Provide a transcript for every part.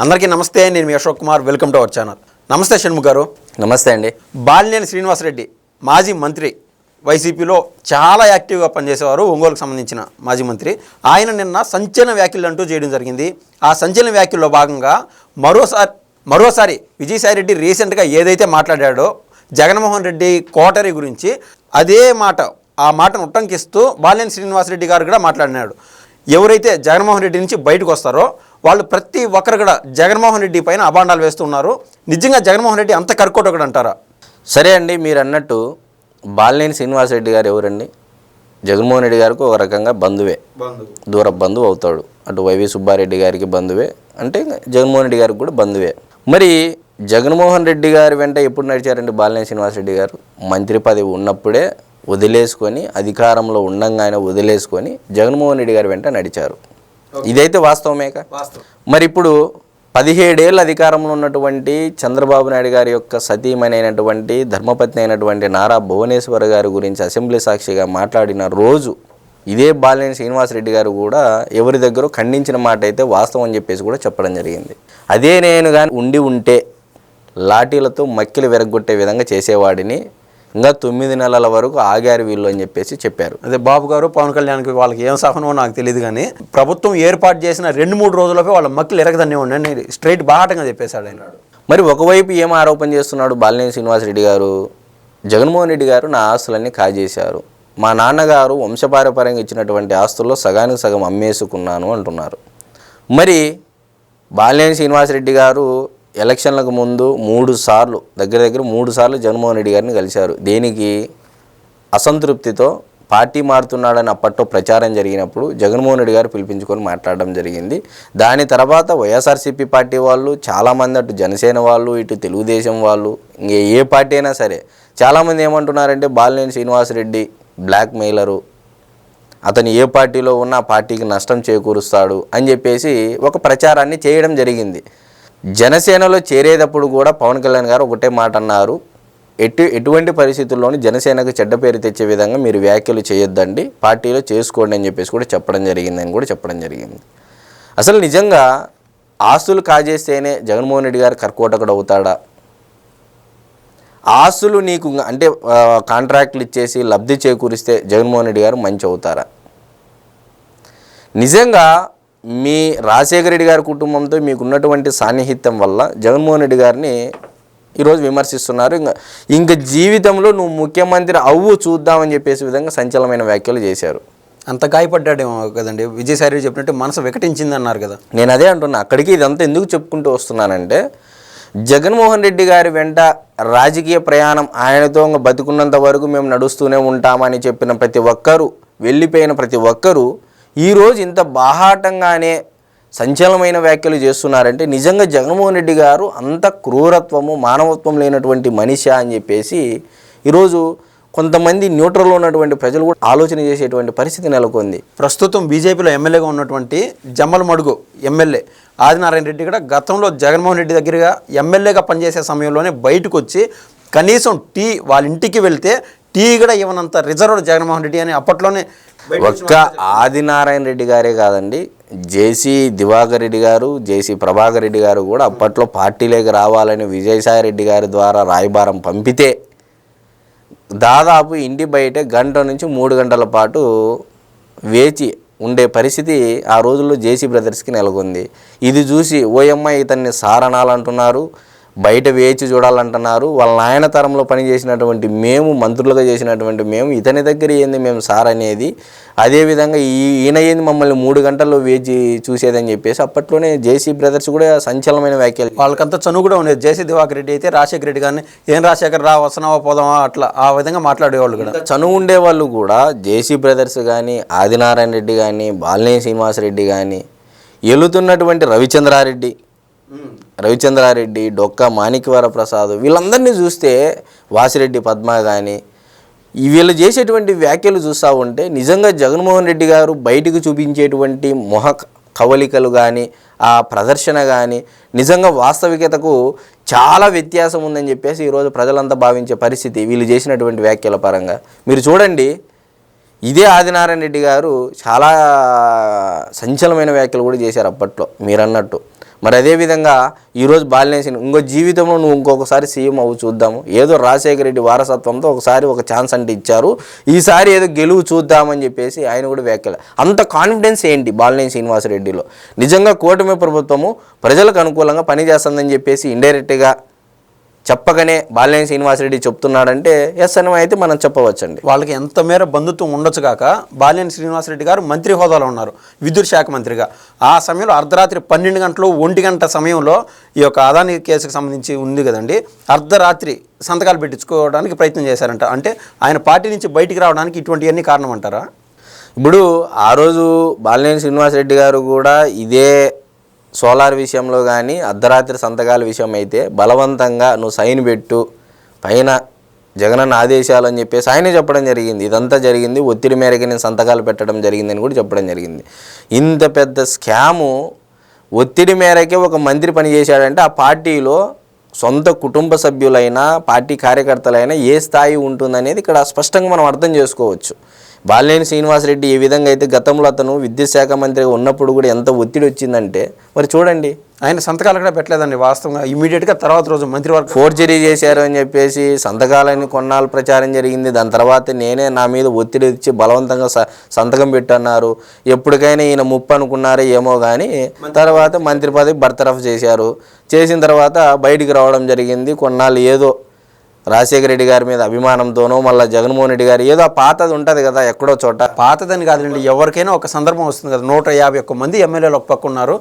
అందరికీ నమస్తే. నేను మీ Ashok Kumar. Welcome to our channel. నమస్తే షణ్ముఖ్ గారు. నమస్తే అండి. బాలినేని శ్రీనివాసరెడ్డి మాజీ మంత్రి, వైసీపీలో చాలా యాక్టివ్గా పనిచేసేవారు, ఒంగోలుకు సంబంధించిన మాజీ మంత్రి. ఆయన నిన్న సంచలన వ్యాఖ్యలు అంటూ చేయడం జరిగింది. ఆ సంచలన వ్యాఖ్యల్లో భాగంగా మరోసారి విజయసాయిరెడ్డి రీసెంట్గా ఏదైతే మాట్లాడాడో జగన్మోహన్ రెడ్డి కోటరీ గురించి, అదే మాట, ఆ మాటను ఉట్టంకిస్తూ బాలినేని శ్రీనివాసరెడ్డి గారు కూడా మాట్లాడినాడు. ఎవరైతే జగన్మోహన్ రెడ్డి నుంచి బయటకు వస్తారో వాళ్ళు ప్రతి ఒక్కరు కూడా జగన్మోహన్ రెడ్డి పైన అభాండాలు వేస్తున్నారు. నిజంగా జగన్మోహన్ రెడ్డి అంత కర్కోటకుడు అంటారా? సరే అండి, మీరు అన్నట్టు బాలినేని శ్రీనివాసరెడ్డి గారు ఎవరండి? జగన్మోహన్ రెడ్డి గారికి ఒక రకంగా బంధువే, దూర బంధువు అవుతాడు. అటు వైవి సుబ్బారెడ్డి గారికి బంధువే, అంటే జగన్మోహన్ రెడ్డి గారికి కూడా బంధువే. మరి జగన్మోహన్ రెడ్డి గారి వెంట ఎప్పుడు నడిచారండి బాలినేని శ్రీనివాసరెడ్డి గారు? మంత్రి పదవి ఉన్నప్పుడే వదిలేసుకొని, అధికారంలో ఉండంగానే వదిలేసుకొని జగన్మోహన్ రెడ్డి గారి వెంట నడిచారు. ఇదైతే వాస్తవమేక. మరి ఇప్పుడు 17 ఏళ్ళ అధికారంలో ఉన్నటువంటి చంద్రబాబు నాయుడు గారి యొక్క సతీమణి అయినటువంటి ధర్మపత్ని అయినటువంటి నారా భువనేశ్వర్ గారి గురించి అసెంబ్లీ సాక్షిగా మాట్లాడిన రోజు ఇదే బాలినేని శ్రీనివాసరెడ్డి గారు కూడా ఎవరి దగ్గర ఖండించిన మాట అయితే వాస్తవం అని చెప్పేసి కూడా చెప్పడం జరిగింది. అదే నేను కానీ ఉంటే లాఠీలతో మక్కిలు విరగొట్టే విధంగా చేసేవాడిని, ఇంకా 9 నెలల వరకు ఆగారు వీళ్ళు అని చెప్పేసి చెప్పారు. అదే బాబు గారు, పవన్ కళ్యాణ్కి వాళ్ళకి ఏం సహనమో నాకు తెలియదు, కానీ ప్రభుత్వం ఏర్పాటు చేసిన 2-3 రోజులపై వాళ్ళ మక్కిలు ఎరగదన్నే ఉండండి, స్ట్రైట్ బాహాటంగా చెప్పేశాడు ఆయన. మరి ఒకవైపు ఏం ఆరోపణ చేస్తున్నాడు బాలినేని శ్రీనివాసరెడ్డి గారు? జగన్మోహన్ రెడ్డి గారు నా ఆస్తులన్నీ కాజేశారు, మా నాన్నగారు వంశపారపర్యంగా ఇచ్చినటువంటి ఆస్తుల్లో సగానికి సగం అమ్మేసుకున్నాను అంటున్నారు. మరి బాలినేని శ్రీనివాసరెడ్డి గారు ఎలక్షన్లకు ముందు 3 సార్లు, దగ్గర 3 సార్లు జగన్మోహన్ రెడ్డి గారిని కలిశారు. దేనికి? అసంతృప్తితో పార్టీ మారుతున్నాడని అప్పట్లో ప్రచారం జరిగినప్పుడు జగన్మోహన్ రెడ్డి గారు పిలిపించుకొని మాట్లాడడం జరిగింది. దాని తర్వాత వైఎస్ఆర్సీపీ పార్టీ వాళ్ళు చాలామంది, అటు జనసేన వాళ్ళు, ఇటు తెలుగుదేశం వాళ్ళు, ఇంకే ఏ పార్టీ అయినా సరే చాలామంది ఏమంటున్నారంటే బాలినేని శ్రీనివాసరెడ్డి బ్లాక్ మెయిలరు, అతను ఏ పార్టీలో ఉన్నా పార్టీకి నష్టం చేకూరుస్తాడు అని చెప్పేసి ఒక ప్రచారాన్ని చేయడం జరిగింది. జనసేనలో చేరేటప్పుడు కూడా పవన్ కళ్యాణ్ గారు ఒకటే మాట అన్నారు, ఎటువంటి పరిస్థితుల్లోనూ జనసేనకు చెడ్డ పేరు తెచ్చే విధంగా మీరు వ్యాఖ్యలు చేయొద్దండి, పార్టీలో చేసుకోండి అని చెప్పేసి కూడా చెప్పడం జరిగింది. అసలు నిజంగా ఆస్తులు కాజేస్తేనే జగన్మోహన్ రెడ్డి గారు కర్కోటకుడు అవుతాడా? ఆస్తులు నీకు అంటే కాంట్రాక్టులు ఇచ్చేసి లబ్ధి చేకూరిస్తే జగన్మోహన్ రెడ్డి గారు మంచి అవుతారా? నిజంగా మీ రాజశేఖర రెడ్డి గారి కుటుంబంతో మీకున్నటువంటి సాన్నిహిత్యం వల్ల జగన్మోహన్ రెడ్డి గారిని ఈరోజు విమర్శిస్తున్నారు. ఇంకా జీవితంలో నువ్వు ముఖ్యమంత్రి అవ్వు చూద్దామని చెప్పేసి విధంగా సంచలనమైన వ్యాఖ్యలు చేశారు. అంత గాయపడ్డాడేమో కదండి విజయసాయిరెడ్డి చెప్పినట్టు, మనసు వికటించింది అన్నారు కదా. నేను అదే అంటున్నా. అక్కడికి ఇదంతా ఎందుకు చెప్పుకుంటూ వస్తున్నానంటే, జగన్మోహన్ రెడ్డి గారి వెంట రాజకీయ ప్రయాణం, ఆయనతో బతుకున్నంత వరకు మేము నడుస్తూనే ఉంటామని చెప్పిన ప్రతి ఒక్కరూ, వెళ్ళిపోయిన ప్రతి ఒక్కరూ ఈరోజు ఇంత బాహాటంగానే సంచలనమైన వ్యాఖ్యలు చేస్తున్నారంటే నిజంగా జగన్మోహన్ రెడ్డి గారు అంత క్రూరత్వము, మానవత్వం లేనటువంటి మనిషి అని చెప్పేసి ఈరోజు కొంతమంది న్యూట్రల్లో ఉన్నటువంటి ప్రజలు కూడా ఆలోచన చేసేటువంటి పరిస్థితి నెలకొంది. ప్రస్తుతం బీజేపీలో ఎమ్మెల్యేగా ఉన్నటువంటి జమ్మలమడుగు ఎమ్మెల్యే ఆదినారాయణ రెడ్డి కూడా గతంలో జగన్మోహన్ రెడ్డి దగ్గరగా ఎమ్మెల్యేగా పనిచేసే సమయంలోనే బయటకు వచ్చి కనీసం వాళ్ళ ఇంటికి వెళ్తే టీ కూడా ఇవ్వనంత రిజర్వ్డ్ జగన్మోహన్ రెడ్డి అని అప్పట్లోనే. ఒక్క ఆదినారాయణ రెడ్డి గారే కాదండి, జేసీ దివాకర్ రెడ్డి గారు, జేసీ ప్రభాకర్ రెడ్డి గారు కూడా అప్పట్లో పార్టీలోకి రావాలని విజయసాయి రెడ్డి గారి ద్వారా రాయబారం పంపితే దాదాపు ఇంటి బయట 1 గంట నుంచి 3 గంటల పాటు వేచి ఉండే పరిస్థితి ఆ రోజుల్లో జేసీ బ్రదర్స్కి నెలకొంది. ఇది చూసి ఓఎమ్మ ఇతన్ని సారణాలంటున్నారు, బయట వేచి చూడాలంటున్నారు. వాళ్ళ నాయన తరంలో పనిచేసినటువంటి మేము, మంత్రులుగా చేసినటువంటి మేము, ఇతని దగ్గర ఏంది మేము సార్ అనేది, అదేవిధంగా ఈయన ఏంది మమ్మల్ని 3 గంటల్లో వేచి చూసేదని చెప్పేసి అప్పట్లోనే జేసీ బ్రదర్స్ కూడా సంచలనమైన వ్యాఖ్యలు. వాళ్ళకంతా చనువు కూడా ఉండేది. జేసీ దివాకర్ రెడ్డి అయితే రాజశేఖర రెడ్డి గారిని ఏం రాజశేఖర్ రా వస్తున్నావా పోదామా అట్లా ఆ విధంగా మాట్లాడేవాళ్ళు కూడా. చనువు ఉండేవాళ్ళు కూడా జేసీ బ్రదర్స్ కానీ, ఆదినారాయణ రెడ్డి కానీ, బాలినేని శ్రీనివాసరెడ్డి కానీ, ఎలుతున్నటువంటి రవిచంద్రారెడ్డి, డొక్కా మాణిక్యవర ప్రసాద్, వీళ్ళందరినీ చూస్తే, వాసిరెడ్డి పద్మ కానీ, వీళ్ళు చేసేటువంటి వ్యాఖ్యలు చూస్తూ ఉంటే నిజంగా జగన్మోహన్ రెడ్డి గారు బయటకు చూపించేటువంటి మొహ కవలికలు కానీ, ఆ ప్రదర్శన కానీ నిజంగా వాస్తవికతకు చాలా వ్యత్యాసం ఉందని చెప్పేసి ఈరోజు ప్రజలంతా భావించే పరిస్థితి వీళ్ళు చేసినటువంటి వ్యాఖ్యల పరంగా. మీరు చూడండి, ఇదే ఆదినారాయణ రెడ్డి గారు చాలా సంచలనమైన వ్యాఖ్యలు కూడా చేశారు అప్పట్లో. మీరు అన్నట్టు మరి అదేవిధంగా ఈరోజు బాలినేని ఇంకో జీవితంలో నువ్వు ఇంకొకసారి సీఎం అవ్వు చూద్దాము, ఏదో రాజశేఖర రెడ్డి వారసత్వంతో ఒకసారి ఒక ఛాన్స్ అంటే ఇచ్చారు, ఈసారి ఏదో గెలువు చూద్దామని చెప్పేసి ఆయన కూడా వ్యాఖ్యలు. అంత కాన్ఫిడెన్స్ ఏంటి బాలినేని శ్రీనివాసరెడ్డిలో? నిజంగా కూటమి ప్రభుత్వము ప్రజలకు అనుకూలంగా పనిచేస్తుందని చెప్పేసి ఇండైరెక్ట్గా చెప్పగానే బాలినేని శ్రీనివాసరెడ్డి చెప్తున్నాడంటే ఎస్ అని అయితే మనం చెప్పవచ్చండి. వాళ్ళకి ఎంత మేర బంధుత్వం ఉండొచ్చు కాక బాలినేని శ్రీనివాసరెడ్డి గారు మంత్రి హోదాలో ఉన్నారు, విద్యుత్ శాఖ మంత్రిగా. ఆ సమయంలో అర్ధరాత్రి 12 గంటలు 1 గంట సమయంలో ఈ యొక్క అదాని కేసుకు సంబంధించి ఉంది కదండి, అర్ధరాత్రి సంతకాలు పెట్టించుకోవడానికి ప్రయత్నం చేశారంట. అంటే ఆయన పార్టీ నుంచి బయటికి రావడానికి ఇటువంటివన్నీ కారణం అంటారా? ఇప్పుడు ఆ రోజు బాలినేని శ్రీనివాసరెడ్డి గారు కూడా ఇదే సోలార్ విషయంలో కానీ అర్ధరాత్రి సంతకాల విషయం అయితే బలవంతంగా నువ్వు సైన్ పెట్టు పైన జగనన్న ఆదేశాలు అని చెప్పేసి ఆయనే చెప్పడం జరిగింది. ఇదంతా జరిగింది ఒత్తిడి మేరకు నేను సంతకాలు పెట్టడం జరిగిందని కూడా చెప్పడం జరిగింది. ఇంత పెద్ద స్కాము ఒత్తిడి మేరకే ఒక మంత్రి పనిచేశాడంటే ఆ పార్టీలో సొంత కుటుంబ సభ్యులైనా పార్టీ కార్యకర్తలైనా ఏ స్థాయి ఉంటుందనేది ఇక్కడ స్పష్టంగా మనం అర్థం చేసుకోవచ్చు. బాలినేని శ్రీనివాసరెడ్డి ఏ విధంగా అయితే గతంలో అతను విద్యుత్ శాఖ మంత్రిగా ఉన్నప్పుడు కూడా ఎంత ఒత్తిడి వచ్చిందంటే మరి చూడండి, ఆయన సంతకాలు కూడా పెట్టలేదండి వాస్తవంగా. ఇమీడియట్గా తర్వాత రోజు మంత్రివర్గం ఫోర్జరీ చేశారు అని చెప్పేసి సంతకాలని కొన్నాళ్ళు ప్రచారం జరిగింది. దాని తర్వాత నేనే నా మీద ఒత్తిడి ఇచ్చి బలవంతంగా సంతకం పెట్టన్నారు. ఎప్పటికైనా ఈయన ముప్పు అనుకున్నారో ఏమో కానీ తర్వాత మంత్రి పదవి బర్తరఫ్ చేశారు. చేసిన తర్వాత బయటికి రావడం జరిగింది. కొన్నాళ్ళు ఏదో రాజశేఖర రెడ్డి గారి మీద అభిమానంతోనో మళ్ళీ జగన్మోహన్ రెడ్డి గారు ఏదో పాతది ఉంటుంది కదా ఎక్కడో చోట. పాతదని కాదండి, ఎవరికైనా ఒక సందర్భం వస్తుంది కదా. 151 మంది ఎమ్మెల్యేలు ఒక పక్క ఉన్నారు,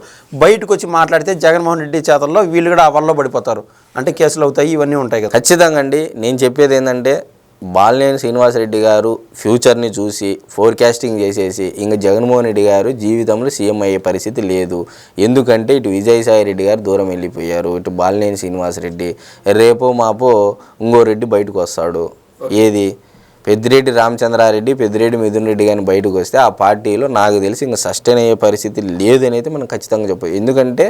బయటకు వచ్చి మాట్లాడితే జగన్మోహన్ రెడ్డి చేతల్లో వీళ్ళు కూడా ఆ వల్ల పడిపోతారు, అంటే కేసులు అవుతాయి, ఇవన్నీ ఉంటాయి కదా. ఖచ్చితంగా అండి. నేను చెప్పేది ఏంటంటే బాలినేని శ్రీనివాసరెడ్డి గారు ఫ్యూచర్ని చూసి ఫోర్కాస్టింగ్ చేసేసి ఇంకా జగన్మోహన్ రెడ్డి గారు జీవితంలో సీఎం అయ్యే పరిస్థితి లేదు. ఎందుకంటే ఇటు విజయసాయి రెడ్డి గారు దూరం వెళ్ళిపోయారు, ఇటు బాలినేని శ్రీనివాసరెడ్డి, రేపో మాపో ఇంకో రెడ్డి బయటకు వస్తాడు. ఏది పెద్దిరెడ్డి రామచంద్రారెడ్డి, పెద్దిరెడ్డి మిథున్ రెడ్డి కానీ బయటకు వస్తే ఆ పార్టీలో నాకు తెలిసి ఇంకా సస్టైన్ అయ్యే పరిస్థితి లేదని అయితే మనం ఖచ్చితంగా చెప్పాలి. ఎందుకంటే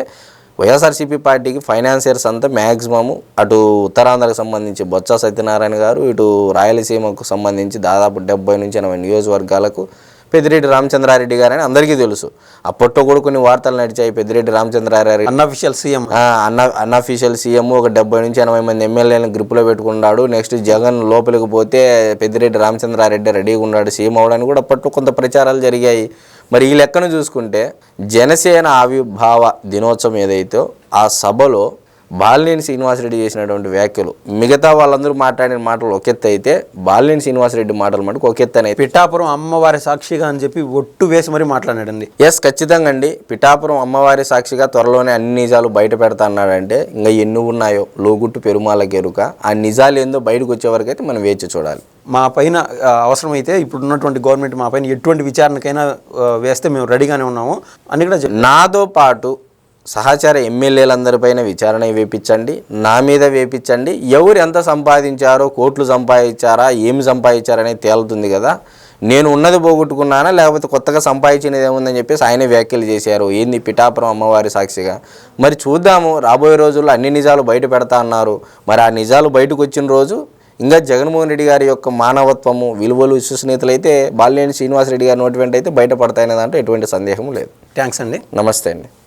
వైఎస్ఆర్సీపీ పార్టీకి ఫైనాన్సియర్స్ అంతా మ్యాక్సిమము అటు ఉత్తరాంధ్రకు సంబంధించి బొత్స సత్యనారాయణ గారు, ఇటు రాయలసీమకు సంబంధించి దాదాపు 70 నుంచి 80 నియోజకవర్గాలకు పెద్దిరెడ్డి రామచంద్రారెడ్డి గారు అని అందరికీ తెలుసు. అప్పట్లో కూడా కొన్ని వార్తలు నడిచాయి. Peddireddy Ramachandra Reddy unofficial CM, unofficial CM ఒక 70 నుంచి 80 మంది ఎమ్మెల్యేలను గ్రిప్లో పెట్టుకున్నాడు. నెక్స్ట్ జగన్ లోపలికి పోతే పెద్దిరెడ్డి రామచంద్రారెడ్డి రెడీగా ఉన్నాడు సీఎం అవడానికి కూడా అప్పట్లో కొంత ప్రచారాలు జరిగాయి. మరి ఈ లెక్కను చూసుకుంటే జనసేన ఆవిర్భావ దినోత్సవం ఏదైతే ఆ సభలో బాలినేని శ్రీనివాసరెడ్డి చేసినటువంటి వ్యాఖ్యలు మిగతా వాళ్ళందరూ మాట్లాడిన మాటలు ఒక ఎత్తు అయితే బాలినేని శ్రీనివాసరెడ్డి మాటలు మటుకు ఒక ఎత్తు అనేది. పిఠాపురం అమ్మవారి సాక్షిగా అని చెప్పి ఒట్టు వేసి మరీ మాట్లాడాడండి. ఎస్, ఖచ్చితంగా అండి. పిఠాపురం అమ్మవారి సాక్షిగా త్వరలోనే అన్ని నిజాలు బయట పెడతా అన్నాడంటే ఇంకా ఎన్ని ఉన్నాయో లోగుట్టు పెరుమాళకి ఎరుక. ఆ నిజాలు ఏందో బయటకు వచ్చే వరకు అయితే మనం వేచి చూడాలి. మా పైన అవసరమైతే ఇప్పుడున్నటువంటి గవర్నమెంట్ మా పైన ఎటువంటి విచారణకైనా వేస్తే మేము రెడీగానే ఉన్నాము అని కూడా నాతో పాటు సహచార ఎమ్మెల్యేలందరిపైన విచారణ వేయించండి, నా మీద వేయించండి. ఎవరు ఎంత సంపాదించారో, కోట్లు సంపాదించారా, ఏమి సంపాదించారనేది తేలుతుంది కదా. నేను ఉన్నది పోగొట్టుకున్నానా లేకపోతే కొత్తగా సంపాదించినది ఏముందని చెప్పేసి ఆయనే వ్యాఖ్యలు చేశారు. ఏంది పిఠాపురం అమ్మవారి సాక్షిగా. మరి చూద్దాము, రాబోయే రోజుల్లో అన్ని నిజాలు బయట పెడతా అన్నారు. మరి ఆ నిజాలు బయటకు వచ్చిన రోజు ఇంకా జగన్మోహన్ రెడ్డి గారి యొక్క మానవత్వము, విలువలు, విశ్వసనీయతలు అయితే బాలినేని శ్రీనివాసరెడ్డి గారి నోటి వెంట అయితే బయటపడతాయనే దాంట్లో ఎటువంటి సందేహం లేదు. థ్యాంక్స్ అండి. నమస్తే అండి.